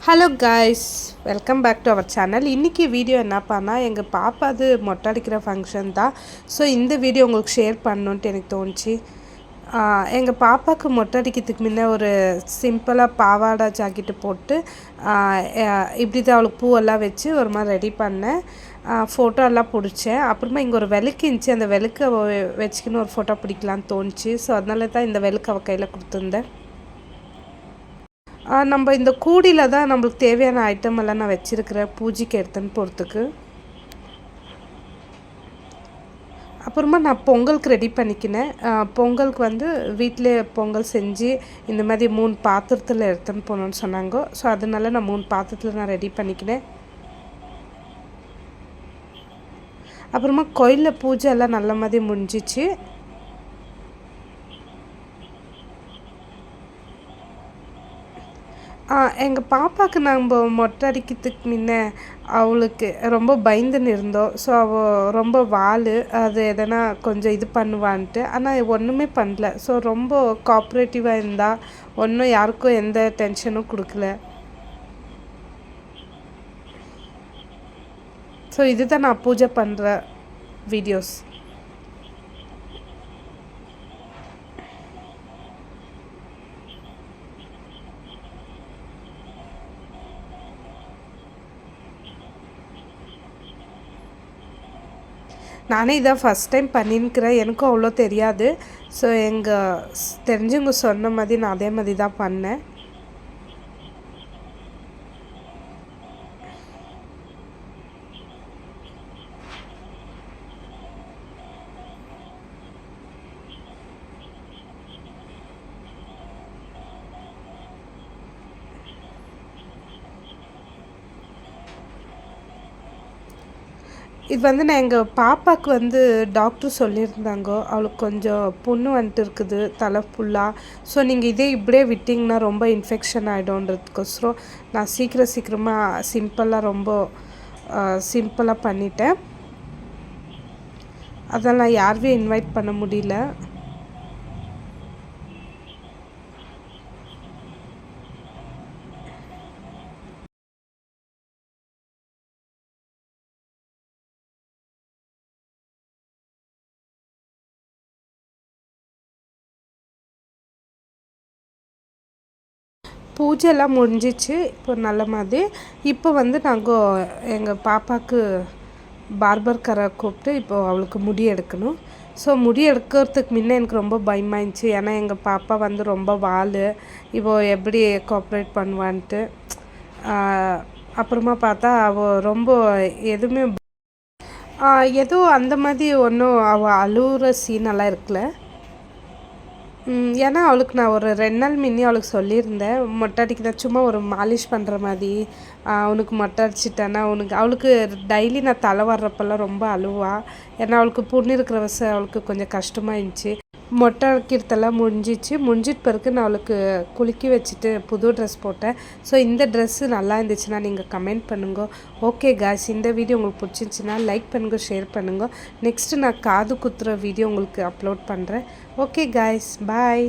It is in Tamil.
Hello guys, welcome back to our channel. இன்றைக்கி வீடியோ என்னப்பானா, எங்கள் பாப்பாது மொட்டை அடிக்கிற ஃபங்க்ஷன் தான். ஸோ இந்த வீடியோ உங்களுக்கு ஷேர் பண்ணணுன்ட்டு எனக்கு தோணுச்சு. எங்கள் பாப்பாவுக்கு மொட்டை அடிக்கிறதுக்கு முன்னே ஒரு சிம்பிளாக பாவாடை ஜாக்கெட்டு போட்டு இப்படி தான் அவளுக்கு பூவெல்லாம் வச்சு ஒரு மாதிரி ரெடி பண்ணேன். ஃபோட்டோ எல்லாம் பிடிச்சேன். அப்புறமா இங்கே ஒரு விளக்கு இருந்துச்சு, அந்த விளக்கு வச்சுக்கின்னு ஒரு ஃபோட்டோ பிடிக்கலான்னு தோணுச்சு. ஸோ அதனால தான் இந்த விளக்கு அவள் கையில் கொடுத்துருந்தேன். நம்ம இந்த கூடையில் தான் நம்மளுக்கு தேவையான ஐட்டம் எல்லாம் நான் வச்சுருக்கிறேன் பூஜைக்கு எடுத்துன்னு போகிறதுக்கு. அப்புறமா நான் பொங்கலுக்கு ரெடி பண்ணிக்கினேன். பொங்கலுக்கு வந்து வீட்டிலே பொங்கல் செஞ்சு இந்த மாதிரி 3 பாத்திரத்தில் எடுத்துன்னு போகணுன்னு சொன்னாங்க. ஸோ அதனால நான் 3 பாத்திரத்தில் நான் ரெடி பண்ணிக்கினேன். அப்புறமா கோயிலில் பூஜை எல்லாம் நல்ல மாதிரி முடிஞ்சிச்சு. எங்கள் பாப்பாவுக்கு நம்ம மொட்டை அடிக்கிறதுக்கு முன்ன அவளுக்கு ரொம்ப பயந்துன்னு இருந்தோம். ஸோ அவள் ரொம்ப அது எதனா கொஞ்சம் இது பண்ணுவான்ட்டு. ஆனால் ஒன்றுமே பண்ணல. ஸோ ரொம்ப கோஆப்ரேட்டிவாக இருந்தால் ஒன்றும் யாருக்கும் எந்த டென்ஷனும் கொடுக்கல. ஸோ இதுதான் நான் பூஜை பண்ணுற வீடியோஸ். நானே இதான் ஃபஸ்ட் டைம் பண்ணின்னுக்கிறேன். எனக்கும் அவ்வளோ தெரியாது. ஸோ எங்கள் தெரிஞ்சவங்க சொன்ன மாதிரி நான் அதே மாதிரி தான் பண்ணேன். இது வந்து நான் எங்கள் பாப்பாவுக்கு வந்து டாக்டர் சொல்லியிருந்தாங்க, அவளுக்கு கொஞ்சம் புண்ணு வந்துட்டு இருக்குது தலை ஃபுல்லாக. ஸோ நீங்கள் இதே இப்படியே விட்டிங்கன்னா ரொம்ப இன்ஃபெக்ஷன் ஆகிடும்ன்றதுக்கோசரம் நான் சீக்கிரமாக சிம்பிளாக பண்ணிட்டேன். அதெல்லாம் யாருமே இன்வைட் பண்ண முடியல. பூஜைலாம் முடிஞ்சிச்சு இப்போ நல்ல மாதிரி. இப்போ வந்து நாங்கள் எங்கள் பாப்பாவுக்கு பார்பர்காரை கூப்பிட்டு இப்போது அவளுக்கு முடி எடுக்கணும். ஸோ முடி எடுக்கிறதுக்கு முன்னே எனக்கு ரொம்ப பயமாயிருந்துச்சு. ஏன்னா எங்கள் பாப்பா வந்து ரொம்ப இப்போது எப்படி கோஆப்ரேட் பண்ணுவான்ட்டு. அப்புறமா பார்த்தா அவள் ரொம்ப எதுவுமே ஏதோ அந்த மாதிரி ஒன்றும் அவள் அழுகிற சீனெல்லாம் இருக்குல்ல. ஏன்னா அவளுக்கு நான் ஒரு 2 நாள் முன்னே அவளுக்கு சொல்லியிருந்தேன், மொட்டை அடிக்கிறத சும்மா ஒரு மாலிஷ் பண்ணுற மாதிரி உனக்கு மொட்டை அடிச்சிட்டேன்னா அவளுக்கு டெய்லி நான் தலை வர்றப்பெல்லாம் ரொம்ப அழுவா. ஏன்னா அவளுக்கு புண்ணு இருக்கிற வயசு அவளுக்கு கொஞ்சம் கஷ்டமாக இருந்துச்சு. மொட்டை அடிக்கிறதெல்லாம் முடிஞ்சிட்டு பிறகு நான் அவளுக்கு குளிக்க வச்சுட்டு புது ட்ரெஸ் போட்டேன். ஸோ இந்த ட்ரெஸ்ஸு நல்லா இருந்துச்சுன்னா நீங்கள் கமெண்ட் பண்ணுங்க. ஓகே காய்ஸ், இந்த வீடியோ உங்களுக்கு பிடிச்சிருந்துச்சின்னா லைக் பண்ணுங்க, ஷேர் பண்ணுங்க. நெக்ஸ்ட்டு நான் காது குத்துற வீடியோ உங்களுக்கு அப்லோட் பண்ணுறேன். ஓகே காய்ஸ், பாய்.